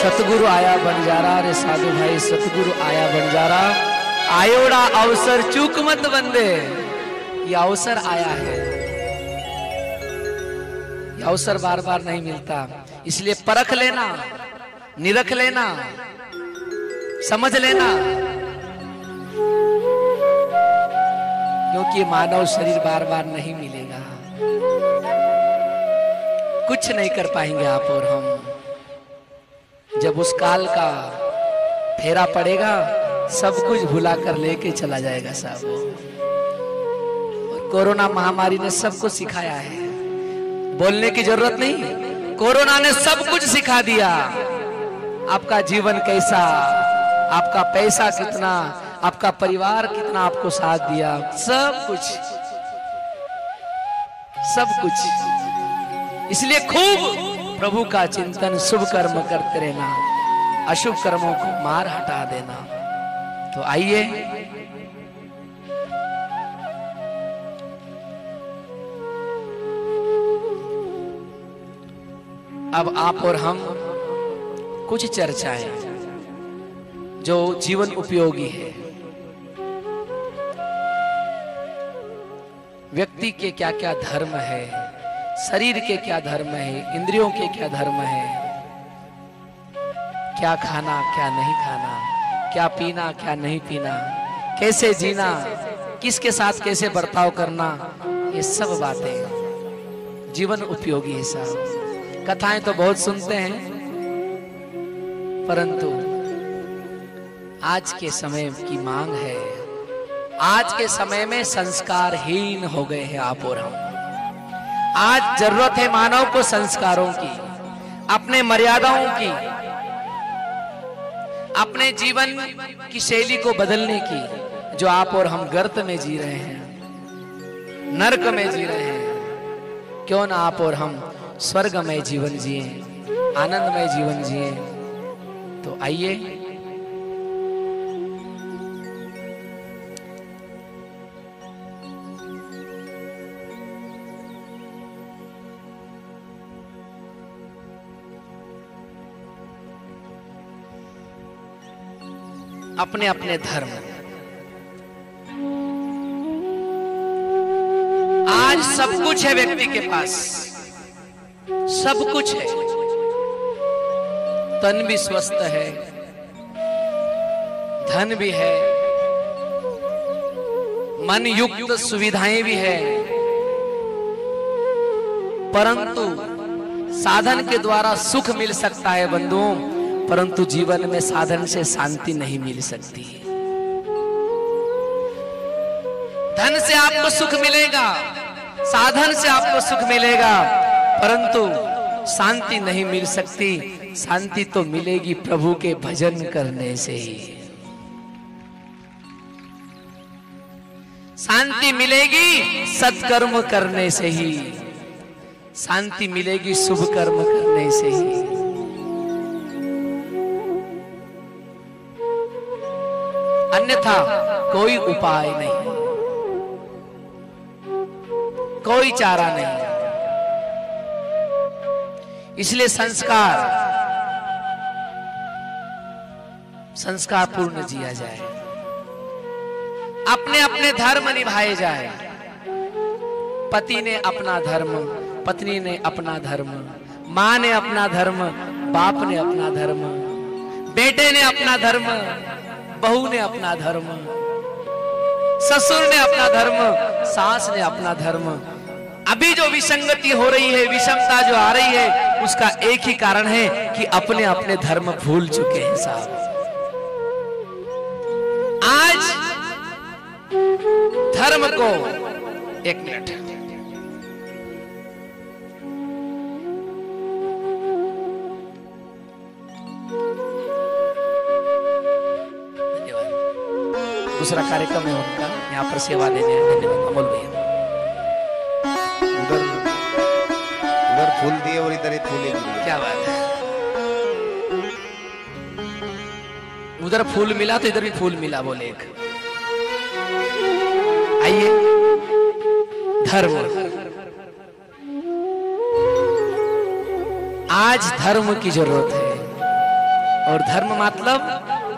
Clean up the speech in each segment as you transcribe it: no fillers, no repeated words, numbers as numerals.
सतगुरु आया बंजारा रे साधु भाई, सतगुरु आया बंजारा, आयोड़ा अवसर चूक मत बंदे। ये अवसर आया है, ये अवसर बार बार नहीं मिलता, इसलिए परख लेना, निरख लेना, समझ लेना, क्योंकि मानव शरीर बार बार नहीं मिलेगा। कुछ नहीं कर पाएंगे आप और हम। जब उस काल का फेरा पड़ेगा, सब कुछ भुला कर लेके चला जाएगा साहब। और कोरोना महामारी ने सबको सिखाया है, बोलने की जरूरत नहीं, कोरोना ने सब कुछ सिखा दिया। आपका जीवन कैसा, आपका पैसा कितना, आपका परिवार कितना आपको साथ दिया, सब कुछ, सब कुछ। इसलिए खूब प्रभु का चिंतन, शुभ कर्म करते रहना, अशुभ कर्मों को मार हटा देना। तो आइए अब आप और हम कुछ चर्चाएं जो जीवन उपयोगी है। व्यक्ति के क्या क्या धर्म है, शरीर के क्या धर्म है, इंद्रियों के क्या धर्म है, क्या खाना क्या नहीं खाना, क्या पीना क्या नहीं पीना, कैसे जीना, किसके साथ कैसे बर्ताव करना, ये सब बातें जीवन उपयोगी है साहब। कथाएं तो बहुत सुनते हैं, परंतु आज के समय की मांग है, आज के समय में संस्कारहीन हो गए हैं आप और हम। आज जरूरत है मानव को संस्कारों की, अपने मर्यादाओं की, अपने जीवन की शैली को बदलने की। जो आप और हम गर्त में जी रहे हैं, नरक में जी रहे हैं, क्यों ना आप और हम स्वर्गमय जीवन जिए, आनंदमय जीवन जिए। तो आइए अपने अपने धर्म, आज सब कुछ है व्यक्ति के पास, सब कुछ है, तन भी स्वस्थ है, धन भी है, मन युक्त सुविधाएं भी है, परंतु साधन के द्वारा सुख मिल सकता है बंधुओं, परंतु जीवन में साधन से शांति नहीं मिल सकती। धन से आपको सुख मिलेगा, साधन से आपको सुख मिलेगा, परंतु शांति नहीं मिल सकती। शांति तो मिलेगी प्रभु के भजन करने से ही, शांति मिलेगी सत्कर्म करने से ही, शांति मिलेगी शुभ कर्म करने से ही। अन्यथा कोई उपाय नहीं, कोई चारा नहीं। इसलिए संस्कार पूर्ण जिया जाए, अपने अपने धर्म निभाए जाए। पति ने अपना धर्म, पत्नी ने अपना धर्म, माँ ने अपना धर्म, बाप ने अपना धर्म, बेटे ने अपना धर्म, बहू ने अपना धर्म, ससुर ने अपना धर्म, सास ने अपना धर्म। अभी जो विसंगति हो रही है, विषमता जो आ रही है, उसका एक ही कारण है कि अपने अपने धर्म भूल चुके हैं साहब। आज धर्म को, एक मिनट, दूसरा कार्यक्रम है उनका, यहाँ पर सेवा देने हैं। धन्यवाद अमोल भैया। उधर फूल दिए और इधर फूल दिए, क्या बात है। उधर फूल मिला तो इधर भी फूल मिला, बोले एक। आइए, धर्म, आज धर्म की जरूरत है। और धर्म मतलब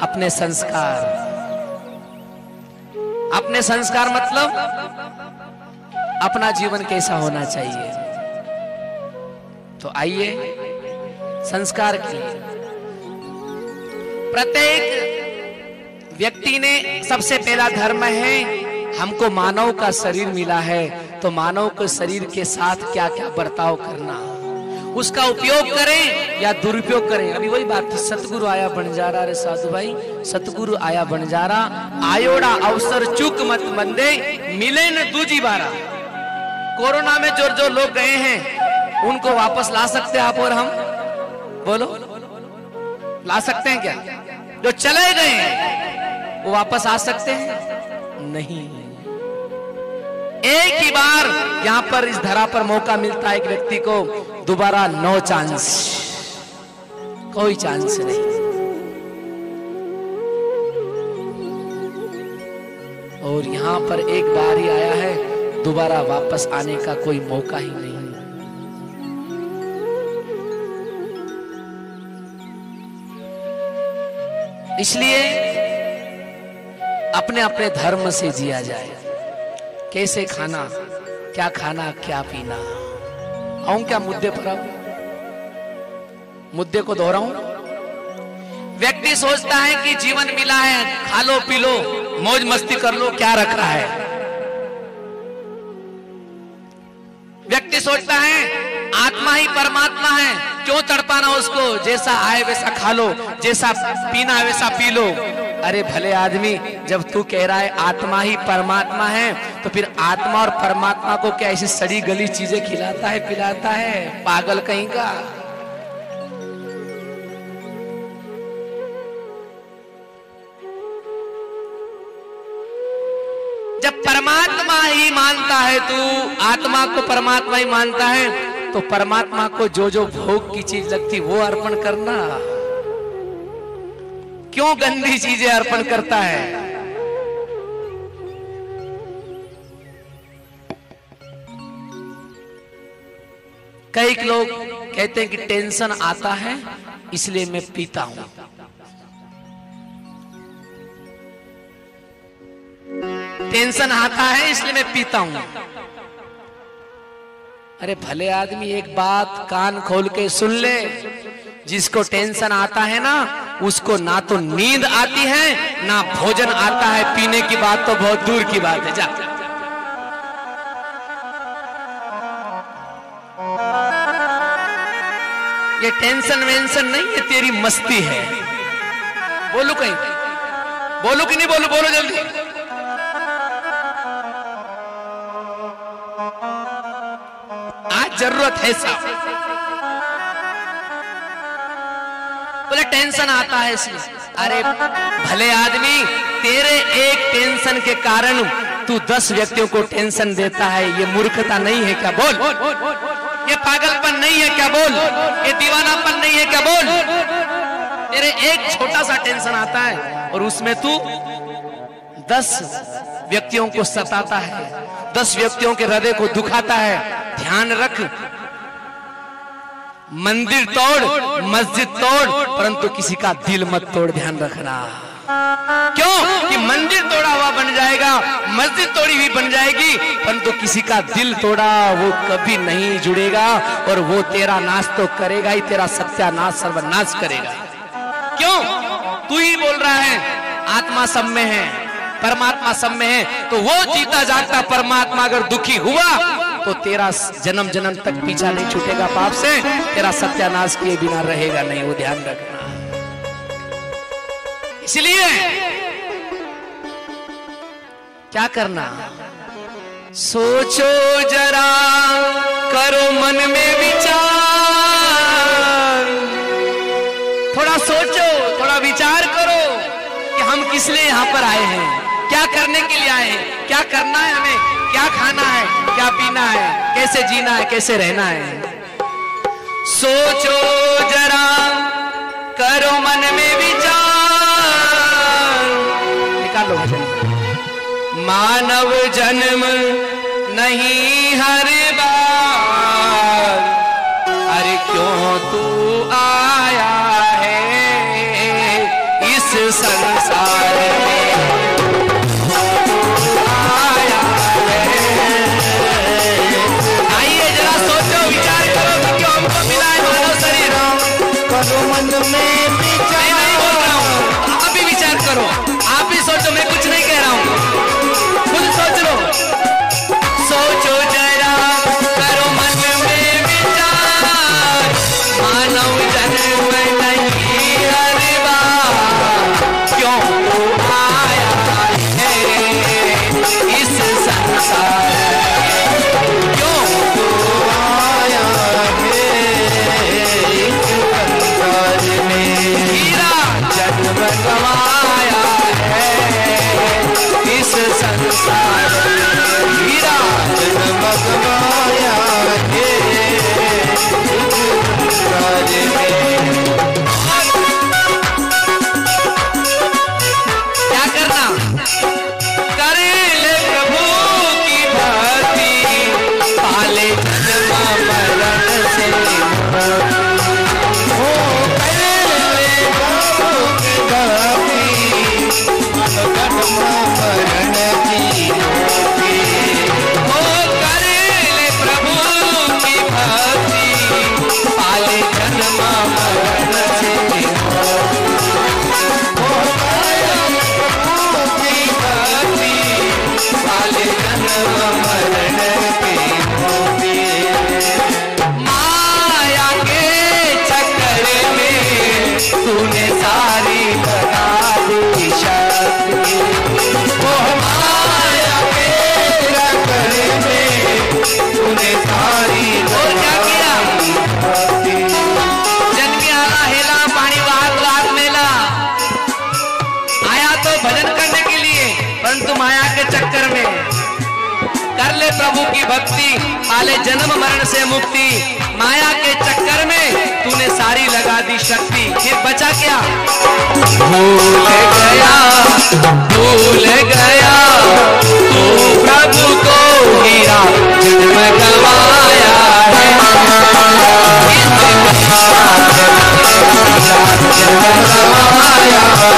अपने संस्कार। अपने संस्कार मतलब अपना जीवन कैसा होना चाहिए। तो आइए संस्कार के लिए प्रत्येक व्यक्ति ने सबसे पहला धर्म है, हमको मानव का शरीर मिला है, तो मानव के शरीर के साथ क्या क्या बर्ताव करना, उसका उपयोग करें या दुरुपयोग करें। अभी वही बात थी, सतगुरु आया बंजारा रे साधु भाई, सतगुरु आया बंजारा, आयोड़ा अवसर चूक मत मंदे, मिले न दूजी बारा। कोरोना में जो जो लोग गए हैं उनको वापस ला सकते हैं आप और हम? बोलो, ला सकते हैं क्या? जो चले गए हैं वो वापस आ सकते हैं? नहीं। एक ही बार यहां पर इस धरा पर मौका मिलता है एक व्यक्ति को, दोबारा नो चांस, कोई चांस नहीं। और यहां पर एक बार ही आया है, दोबारा वापस आने का कोई मौका ही नहीं। इसलिए अपने अपने धर्म से जिया जाए। कैसे खाना, क्या खाना, क्या पीना। आऊं क्या मुद्दे पर? अब मुद्दे को दोहराऊं। व्यक्ति सोचता है कि जीवन मिला है, खा लो पी लो मौज मस्ती कर लो, क्या रख रहा है। व्यक्ति सोचता है आत्मा ही परमात्मा है, क्यों तड़पाना उसको, जैसा आए वैसा खा लो, जैसा पीना है वैसा पी लो। अरे भले आदमी, जब तू कह रहा है आत्मा ही परमात्मा है, तो फिर आत्मा और परमात्मा को क्या ऐसी सड़ी गली चीजें खिलाता है पिलाता है? पागल कहीं का। जब परमात्मा ही मानता है तू, आत्मा को परमात्मा ही मानता है, तो परमात्मा को जो जो भोग की चीज लगती वो अर्पण करना। क्यों गंदी चीजें अर्पण करता है? कई लोग कहते हैं कि टेंशन आता है इसलिए मैं पीता हूं। टेंशन आता है इसलिए मैं पीता हूं। अरे भले आदमी, एक बात कान खोल के सुन ले, जिसको टेंशन आता है ना, उसको ना तो नींद आती है ना भोजन आता है, पीने की बात तो बहुत दूर की बात है। जा ये टेंशन वेंशन नहीं है, तेरी मस्ती है। बोलू कहीं, बोलू कि नहीं बोलू? बोलो जल्दी। आज जरूरत है साहब। बोले टेंशन आता है इसलिए। अरे भले आदमी, तेरे एक टेंशन के कारण तू 10 व्यक्तियों को टेंशन देता है, ये मूर्खता नहीं है क्या? बोल। ये पागलपन नहीं है क्या? बोल। ये दीवानापन नहीं है क्या? बोल। तेरे एक छोटा सा टेंशन आता है और उसमें तू 10 व्यक्तियों को सताता है, 10 व्यक्तियों के हृदय को दुखाता है। ध्यान रख, मंदिर तोड़, मस्जिद तोड़, परंतु किसी का दिल मत तोड़। ध्यान रखना। क्यों? कि मंदिर तोड़ा हुआ बन जाएगा, मस्जिद तोड़ी हुई बन जाएगी, परंतु किसी का दिल तोड़ा वो कभी नहीं जुड़ेगा, और वो तेरा नाश तो करेगा ही, तेरा सत्यानाश सर्वनाश करेगा। क्यों? तू ही बोल रहा है आत्मा सब में है, परमात्मा सब में है, तो वो जीता जागता परमात्मा अगर दुखी हुआ तो तेरा जन्म जन्म तक पीछा नहीं छूटेगा पाप से, तेरा सत्यानाश किए बिना रहेगा नहीं। वो ध्यान रखना। इसलिए क्या करना? सोचो जरा, करो मन में विचार, थोड़ा सोचो, थोड़ा विचार करो कि हम किस लिए यहां पर आए हैं, क्या करने के लिए आए हैं, क्या करना है हमें, क्या खाना है, क्या पीना है, कैसे जीना है, कैसे रहना है। सोचो जरा, करो मन में विचार। निकालो मानव जन्म नहीं हर बार, अरे क्यों तू आया है संसार में हीरा जगमग माया है संसार में। क्या करना? करे ले प्रभु की भक्ति, पाले जन्म मरण से ओ करे ले प्रभु की भक्ति, जन्म मरण की मुक्ति। ओ करे ले प्रभु की भक्ति, पाले जन्म मरण से पाले जन्म मरण की मुक्ति। माया के चक्कर में तूने सारी लगा दी शक्ति। ओ माया के चक्कर में तूने सारी और क्या किया? जन्मी आला हेला पानी वाग वाग मेला आया तो भजन करने के लिए, परंतु माया के चक्कर में कर ले प्रभु की भक्ति, पाले जन्म मरण से मुक्ति। माया के चक्कर में तूने सारी लगा दी शक्ति, फिर बचा क्या? भूल गया तू प्रभु को हीरा जन्म गवाया है। जन्म गवाया है।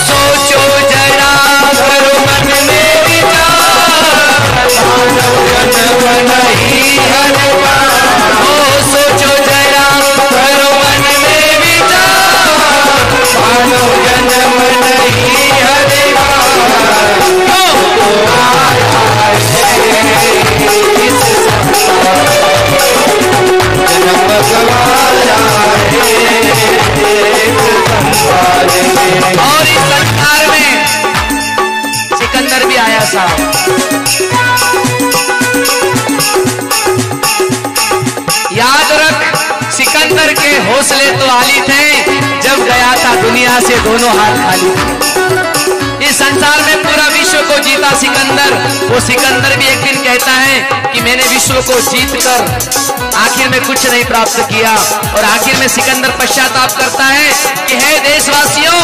सोचो जरा करो मन में विचार, जन्म नहीं हरबार। ओ सोचो जरा करो मन में विचार, मानो जन्म नहीं हरबार। तो आया है इस संसार, जन्म गवाया है। और इस संसार में सिकंदर भी आया साहब। याद रख, सिकंदर के हौसले तो आली थे, जब गया था दुनिया से दोनों हाथ खाली थे। इस संसार में पूरा विश्व को जीता सिकंदर। वो सिकंदर भी एक दिन कहता है कि मैंने विश्व को जीतकर आखिर में कुछ नहीं प्राप्त किया, और आखिर में सिकंदर पश्चाताप करता है कि हे देशवासियों,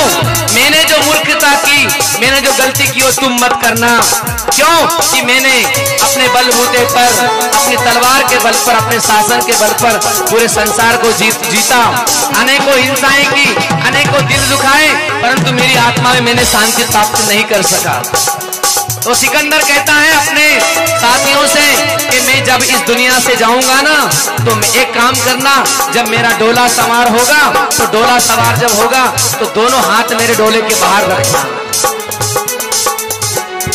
मैंने जो मूर्खता की, मैंने जो गलती की वो तुम मत करना। क्यों? कि मैंने अपने बलबूते पर, अपनी तलवार के बल पर, अपने शासन के बल पर पूरे संसार को जीता, अनेकों हिंसाएं की, अनेकों दिल दुखाए, परंतु मेरी आत्मा में मैंने शांति प्राप्त नहीं कर सका। तो सिकंदर कहता है अपने साथियों से कि मैं जब इस दुनिया से जाऊंगा ना, तो एक काम करना, जब मेरा डोला सवार होगा, तो डोला सवार जब होगा तो दोनों हाथ मेरे डोले के बाहर रखना,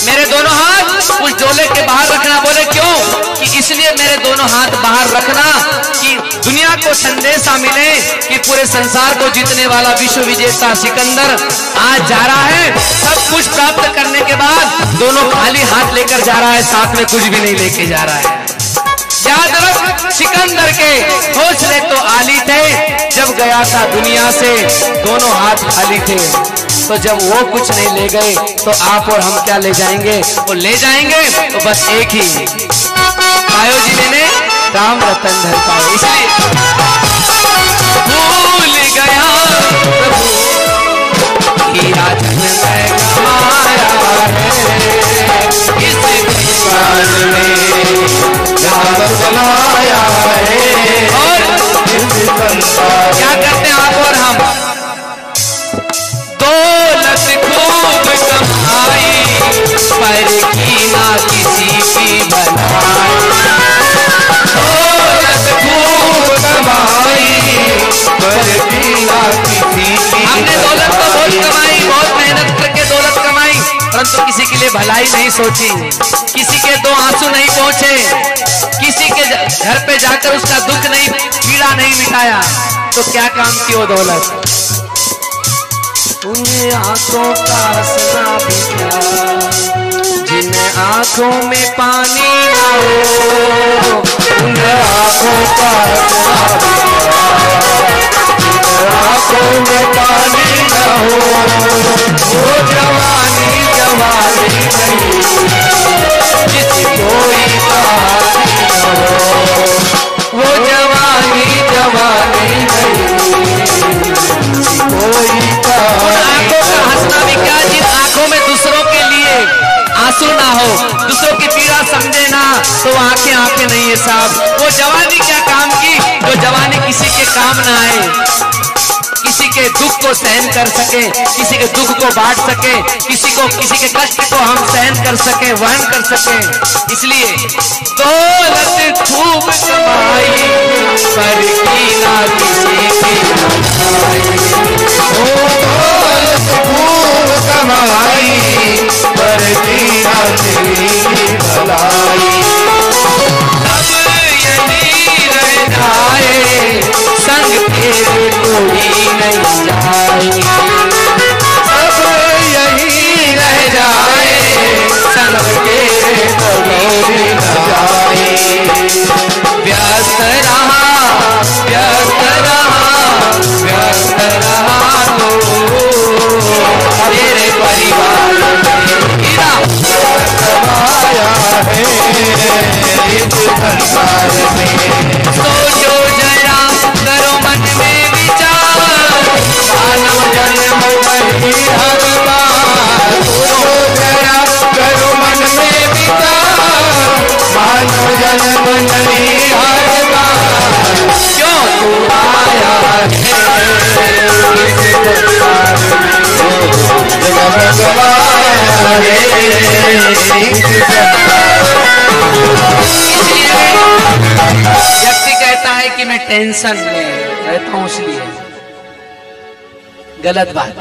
मेरे दोनों हाथ उस डोले के बाहर रखना। बोले क्यों? कि इसलिए मेरे दोनों हाथ बाहर रखना कि दुनिया को संदेशा मिले कि पूरे संसार को जीतने वाला विश्व विजेता सिकंदर आज जा रहा है, सब कुछ प्राप्त करने के बाद दोनों खाली हाथ लेकर जा रहा है, साथ में कुछ भी नहीं लेके जा रहा है। याद रख, सिकंदर के हौसले तो आली थे, जब गया था दुनिया से दोनों हाथ खाली थे। तो जब वो कुछ नहीं ले गए तो आप और हम क्या ले जाएंगे? वो ले जाएंगे तो बस एक ही, पायो जी मैंने राम रतन धर पाए। इसलिए भूल गया प्रभु हीरा जन्म गवाया है, इस संसार में जन्म गवाया है। और क्या करते हैं आप और हम? दौलत खूब कमाई पर की ना किसी की बनाई। दौलत खूब कमाई पर की ना किसी की। हमने दौलत तो बहुत कमाई, बहुत मेहनत करके दौलत कमाई, परंतु किसी के लिए भलाई नहीं सोची, किसी के दो आंसू नहीं पहुंचे, किसी के घर पे जाकर उसका दुख नहीं, पीड़ा नहीं मिटाया, तो क्या काम की वो दौलत? उन आंखों का हंसना भी क्या, जिन आंखों में पानी ना हो, उन आंखों का हंसना भी क्या, जिन आंखों में पानी ना हो। हो, दूसरों की पीड़ा समझे ना तो आंखें आंखें नहीं है साहब। वो जवानी क्या काम की जो जवानी किसी के काम ना आए, किसी के दुख को सहन कर सके, किसी के दुख को बांट सके, किसी के कष्ट को हम सहन कर सके, वहन कर सके। इसलिए दौलत खूब कमाई पर की ना किसी की दौलत खूब कमाई पर की ना किसी की भलाई। सब यही रह जाए संग तेरे कोई नहीं जाए, सब यही रह जाए संग तेरे कोई न जाए। व्यस्त रहा व्यस्त रहा व्यस्त रहा तो तेरे परिवार में गिरा समाया है इस संसार में। सोचो जरा करो मन में विचार, मानव जन्म नहीं हर बार। सोचो जरा करो मन में विचार, मानव जन्म नहीं हर बार। क्यों तू आया है इस संसार व्यक्ति कहता है कि मैं टेंशन में रहता हूं इसलिए, गलत बात।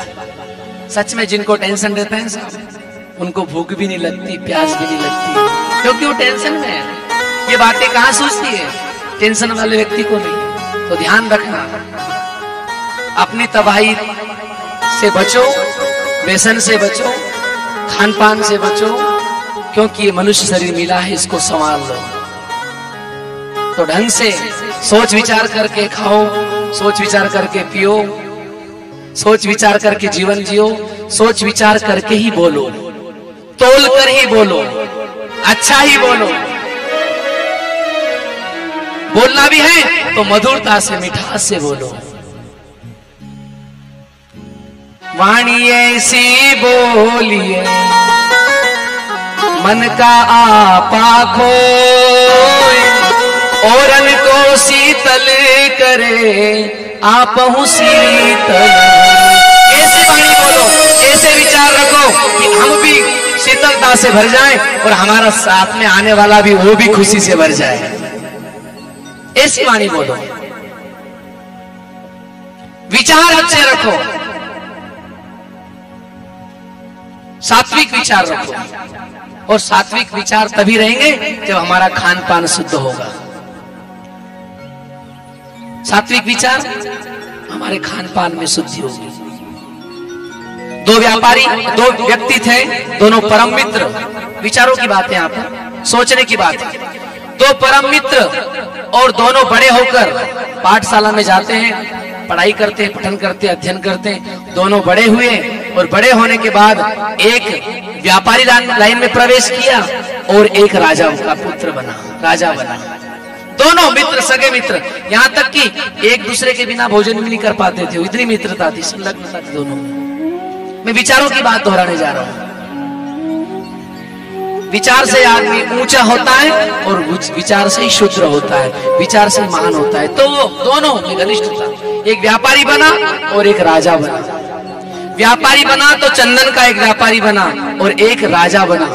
सच में जिनको टेंशन रहता है साहब उनको भूख भी नहीं लगती, प्यास भी नहीं लगती, क्योंकि वो टेंशन में है। ये बातें कहां सूझती है टेंशन वाले व्यक्ति को नहीं। तो ध्यान रखना, अपनी तबाही से बचो, व्यसन से बचो, खान पान से बचो, क्योंकि ये मनुष्य शरीर मिला है, इसको संभाल लो। तो ढंग से सोच विचार करके खाओ, सोच विचार करके पियो, सोच विचार करके जीवन जियो, सोच विचार करके ही बोलो, तोल कर ही बोलो, अच्छा ही बोलो। बोलना भी है तो मधुरता से, मिठास से बोलो। वाणी ऐसी बोलिए मन का आपा खोए, औरन को शीतल करे आपहु शीतल। ऐसी वाणी बोलो, ऐसे विचार रखो कि हम भी शीतलता से भर जाएं और हमारा साथ में आने वाला भी वो भी खुशी से भर जाए। ऐसी वाणी बोलो, विचार अच्छे रखो, सात्विक विचार रखो। और सात्विक विचार तभी रहेंगे जब हमारा खान पान शुद्ध होगा। सात्विक विचार हमारे खान पान में शुद्धि होगी। दो व्यक्ति थे, दोनों परम मित्र। विचारों की बात है, यहाँ पर सोचने की बात है। दो परम मित्र और दोनों बड़े होकर पाठशाला में जाते हैं, पढ़ाई करते हैं, पठन करते हैं, अध्ययन करते हैं। दोनों बड़े हुए और बड़े होने के बाद एक व्यापारी लाइन में प्रवेश किया और एक राजा का पुत्र बना, राजा बना। दोनों मित्र, सगे मित्र, यहाँ तक कि एक दूसरे के बिना भोजन भी नहीं कर पाते थे, इतनी मित्रता थी, संलग्नता थी दोनों में। मैं विचारों की बात दोहराने जा रहा हूँ। विचार से आदमी ऊंचा होता है और विचार से ही शुद्र होता है, विचार से महान होता है। तो वो दोनों में घनिष्ठता, एक व्यापारी बना और एक राजा बना। व्यापारी बना तो चंदन का एक व्यापारी बना और एक राजा बना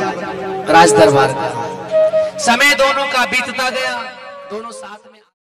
राज दरबार का। समय दोनों का बीतता गया, दोनों साथ